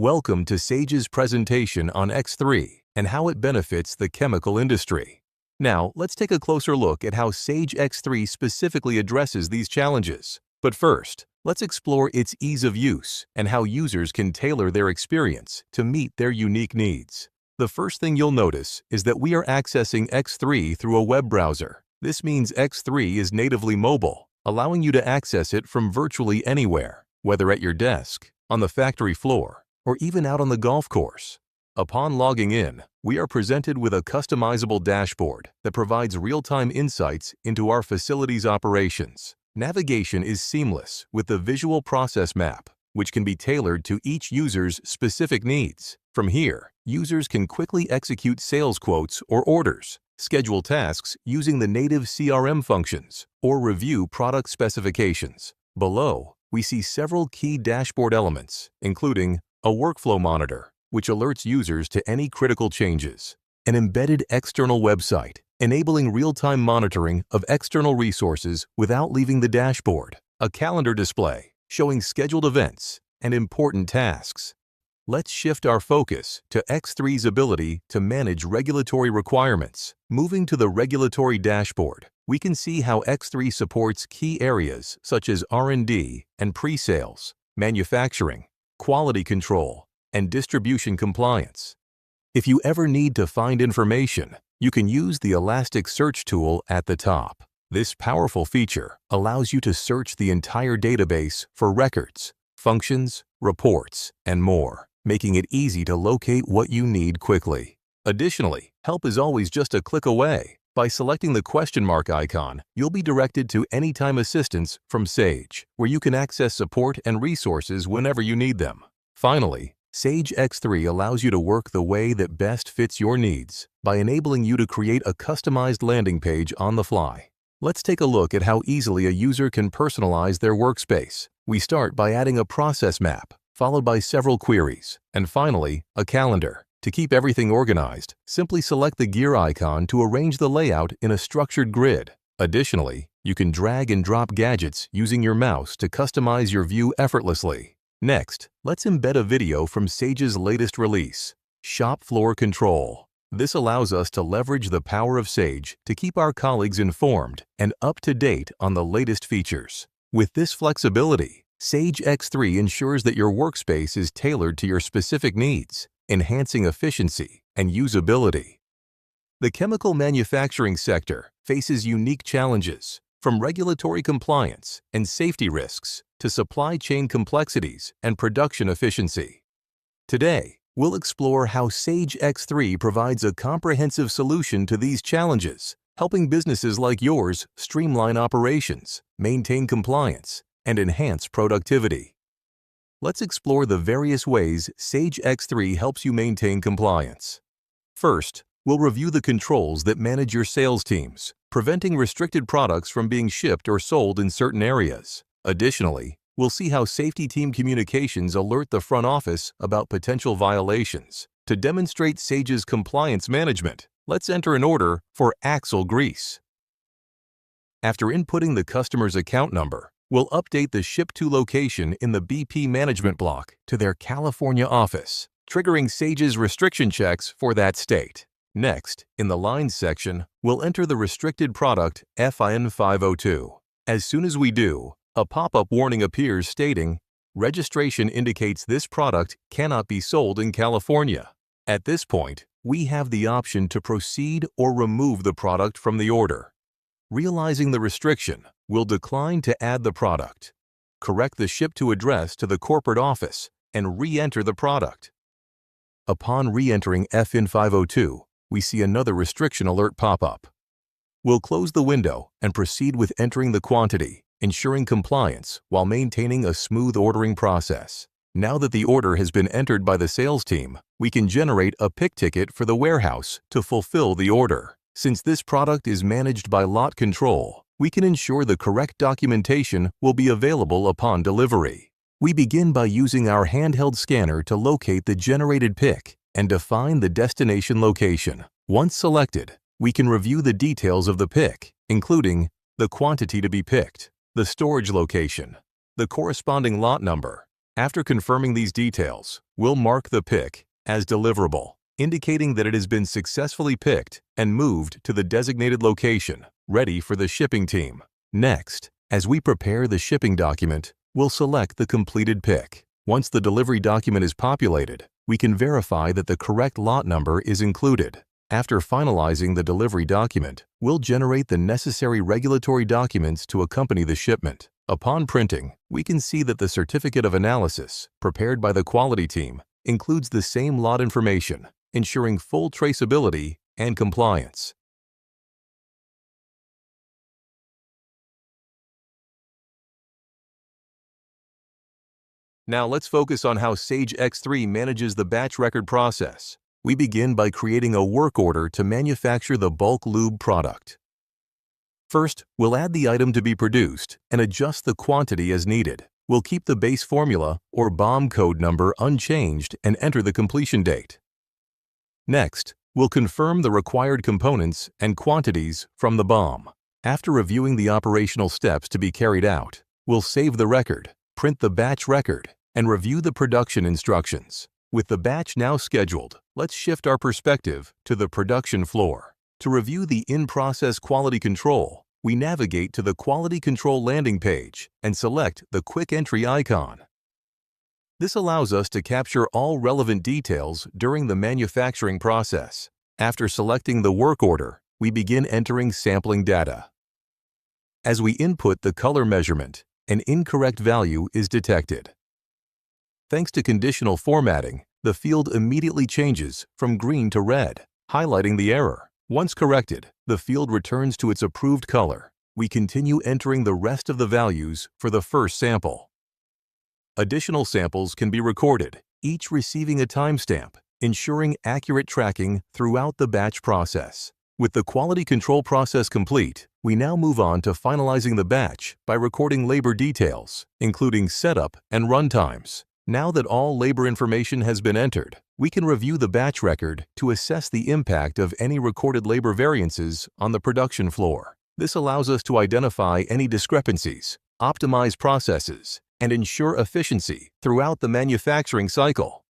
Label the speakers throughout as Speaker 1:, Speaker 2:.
Speaker 1: Welcome to Sage's presentation on X3 and how it benefits the chemical industry. Now, let's take a closer look at how Sage X3 specifically addresses these challenges. But first, let's explore its ease of use and how users can tailor their experience to meet their unique needs. The first thing you'll notice is that we are accessing X3 through a web browser. This means X3 is natively mobile, allowing you to access it from virtually anywhere, whether at your desk, on the factory floor, or even out on the golf course. Upon logging in, we are presented with a customizable dashboard that provides real-time insights into our facility's operations. Navigation is seamless with the visual process map, which can be tailored to each user's specific needs. From here, users can quickly execute sales quotes or orders, schedule tasks using the native CRM functions, or review product specifications. Below, we see several key dashboard elements, including a workflow monitor, which alerts users to any critical changes, an embedded external website, enabling real-time monitoring of external resources without leaving the dashboard, a calendar display showing scheduled events and important tasks. Let's shift our focus to X3's ability to manage regulatory requirements. Moving to the regulatory dashboard, we can see how X3 supports key areas such as R&D and pre-sales, manufacturing, quality control, and distribution compliance. If you ever need to find information, you can use the Elasticsearch tool at the top. This powerful feature allows you to search the entire database for records, functions, reports, and more, making it easy to locate what you need quickly. Additionally, help is always just a click away. By selecting the question mark icon, you'll be directed to Anytime Assistance from Sage, where you can access support and resources whenever you need them. Finally, Sage X3 allows you to work the way that best fits your needs by enabling you to create a customized landing page on the fly. Let's take a look at how easily a user can personalize their workspace. We start by adding a process map, followed by several queries, and finally, a calendar. To keep everything organized, simply select the gear icon to arrange the layout in a structured grid. Additionally, you can drag and drop gadgets using your mouse to customize your view effortlessly. Next, let's embed a video from Sage's latest release, Shop Floor Control. This allows us to leverage the power of Sage to keep our colleagues informed and up to date on the latest features. With this flexibility, Sage X3 ensures that your workspace is tailored to your specific needs, enhancing efficiency and usability. The chemical manufacturing sector faces unique challenges, from regulatory compliance and safety risks to supply chain complexities and production efficiency. Today, we'll explore how Sage X3 provides a comprehensive solution to these challenges, helping businesses like yours streamline operations, maintain compliance, and enhance productivity. Let's explore the various ways Sage X3 helps you maintain compliance. First, we'll review the controls that manage your sales teams, preventing restricted products from being shipped or sold in certain areas. Additionally, we'll see how safety team communications alert the front office about potential violations. To demonstrate Sage's compliance management, let's enter an order for axle grease. After inputting the customer's account number, we'll update the ship-to location in the BP management block to their California office, triggering Sage's restriction checks for that state. Next, in the lines section, we'll enter the restricted product FIN502. As soon as we do, a pop-up warning appears stating, "Registration indicates this product cannot be sold in California." At this point, we have the option to proceed or remove the product from the order. Realizing the restriction, we'll decline to add the product, correct the ship-to address to the corporate office, and re-enter the product. Upon re-entering FIN502, we see another restriction alert pop up. We'll close the window and proceed with entering the quantity, ensuring compliance while maintaining a smooth ordering process. Now that the order has been entered by the sales team, we can generate a pick ticket for the warehouse to fulfill the order. Since this product is managed by lot control, we can ensure the correct documentation will be available upon delivery. We begin by using our handheld scanner to locate the generated pick and define the destination location. Once selected, we can review the details of the pick, including the quantity to be picked, the storage location, the corresponding lot number, After confirming these details, we'll mark the pick as deliverable, indicating that it has been successfully picked and moved to the designated location, ready for the shipping team. Next, as we prepare the shipping document, we'll select the completed pick. Once the delivery document is populated, we can verify that the correct lot number is included. After finalizing the delivery document, we'll generate the necessary regulatory documents to accompany the shipment. Upon printing, we can see that the certificate of analysis, prepared by the quality team, includes the same lot information, ensuring full traceability and compliance. Now let's focus on how Sage X3 manages the batch record process. We begin by creating a work order to manufacture the bulk lube product. First, we'll add the item to be produced and adjust the quantity as needed. We'll keep the base formula or BOM code number unchanged and enter the completion date. Next, we'll confirm the required components and quantities from the BOM. After reviewing the operational steps to be carried out, we'll save the record, print the batch record, and review the production instructions. With the batch now scheduled, let's shift our perspective to the production floor. To review the in-process quality control, we navigate to the Quality Control landing page and select the Quick Entry icon. This allows us to capture all relevant details during the manufacturing process. After selecting the work order, we begin entering sampling data. As we input the color measurement, an incorrect value is detected. Thanks to conditional formatting, the field immediately changes from green to red, highlighting the error. Once corrected, the field returns to its approved color. We continue entering the rest of the values for the first sample. Additional samples can be recorded, each receiving a timestamp, ensuring accurate tracking throughout the batch process. With the quality control process complete, we now move on to finalizing the batch by recording labor details, including setup and run times. Now that all labor information has been entered, we can review the batch record to assess the impact of any recorded labor variances on the production floor. This allows us to identify any discrepancies, optimize processes, and ensure efficiency throughout the manufacturing cycle.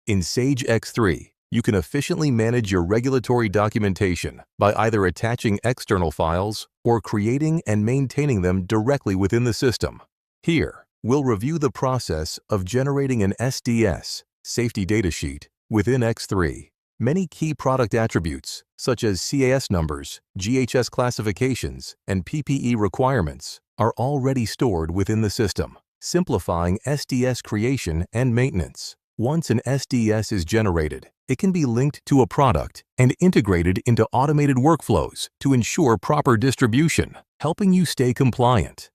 Speaker 1: In Sage X3, you can efficiently manage your regulatory documentation by either attaching external files or creating and maintaining them directly within the system. Here, we'll review the process of generating an SDS safety data sheet within X3. Many key product attributes, such as CAS numbers, GHS classifications, and PPE requirements, are already stored within the system, simplifying SDS creation and maintenance. Once an SDS is generated, it can be linked to a product and integrated into automated workflows to ensure proper distribution, helping you stay compliant.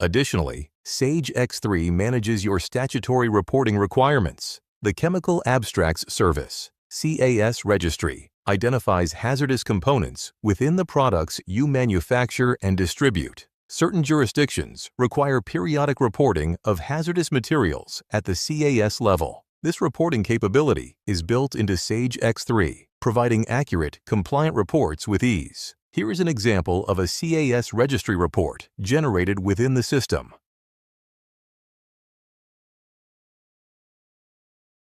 Speaker 1: Additionally, Sage X3 manages your statutory reporting requirements. The Chemical Abstracts Service, CAS Registry, identifies hazardous components within the products you manufacture and distribute. Certain jurisdictions require periodic reporting of hazardous materials at the CAS level. This reporting capability is built into Sage X3, providing accurate, compliant reports with ease. Here is an example of a CAS registry report generated within the system.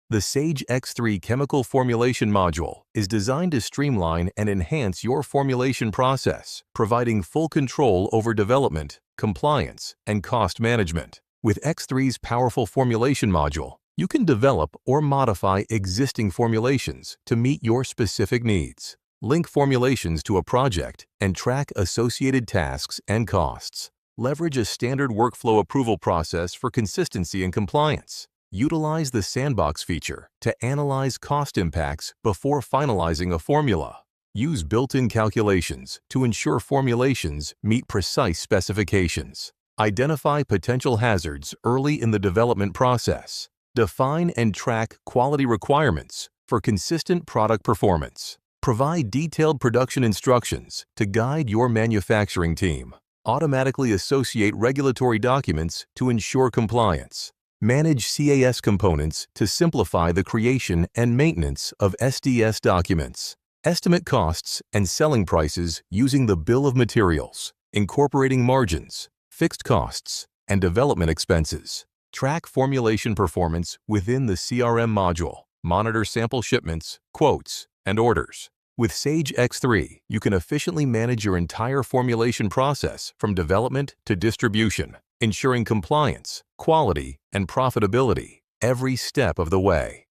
Speaker 1: The Sage X3 Chemical Formulation Module is designed to streamline and enhance your formulation process, providing full control over development, compliance, and cost management. With X3's powerful formulation module, you can develop or modify existing formulations to meet your specific needs. Link formulations to a project and track associated tasks and costs. Leverage a standard workflow approval process for consistency and compliance. Utilize the sandbox feature to analyze cost impacts before finalizing a formula. Use built-in calculations to ensure formulations meet precise specifications. Identify potential hazards early in the development process. Define and track quality requirements for consistent product performance. Provide detailed production instructions to guide your manufacturing team. Automatically associate regulatory documents to ensure compliance. Manage CAS components to simplify the creation and maintenance of SDS documents. Estimate costs and selling prices using the bill of materials, incorporating margins, fixed costs, and development expenses. Track formulation performance within the CRM module. Monitor sample shipments, quotes, and orders. With Sage X3, you can efficiently manage your entire formulation process from development to distribution, ensuring compliance, quality, and profitability every step of the way.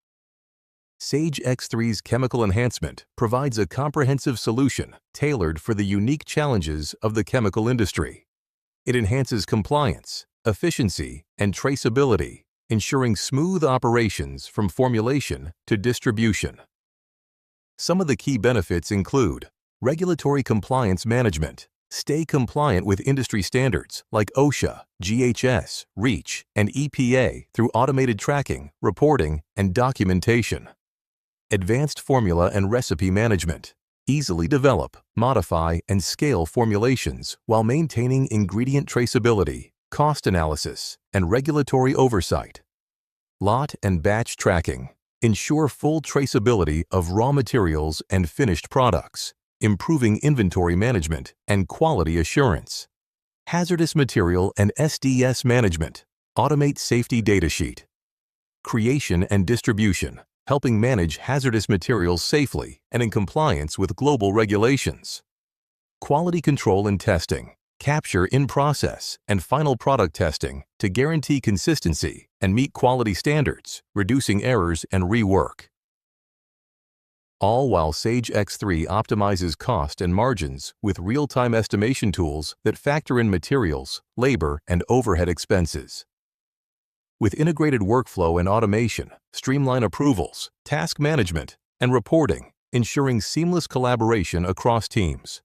Speaker 1: Sage X3's chemical enhancement provides a comprehensive solution tailored for the unique challenges of the chemical industry. It enhances compliance, efficiency, and traceability, ensuring smooth operations from formulation to distribution. Some of the key benefits include regulatory compliance management. Stay compliant with industry standards like OSHA, GHS, REACH, and EPA through automated tracking, reporting, and documentation. Advanced formula and recipe management. Easily develop, modify, and scale formulations while maintaining ingredient traceability, cost analysis, and regulatory oversight. Lot and batch tracking. Ensure full traceability of raw materials and finished products, improving inventory management and quality assurance. Hazardous material and SDS management. Automate safety data sheet. Creation and distribution, helping manage hazardous materials safely and in compliance with global regulations. Quality control and testing. Capture in-process and final product testing to guarantee consistency and meet quality standards, reducing errors and rework. All while Sage X3 optimizes cost and margins with real-time estimation tools that factor in materials, labor, and overhead expenses. With integrated workflow and automation, streamline approvals, task management, and reporting, ensuring seamless collaboration across teams.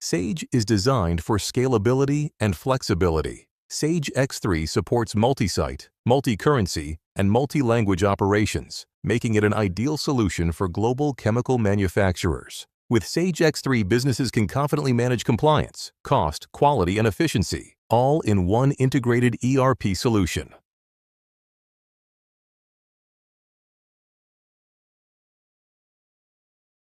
Speaker 1: Sage is designed for scalability and flexibility. Sage X3 supports multi-site, multi-currency, and multi-language operations, making it an ideal solution for global chemical manufacturers. With Sage X3, businesses can confidently manage compliance, cost, quality, and efficiency, all in one integrated ERP solution.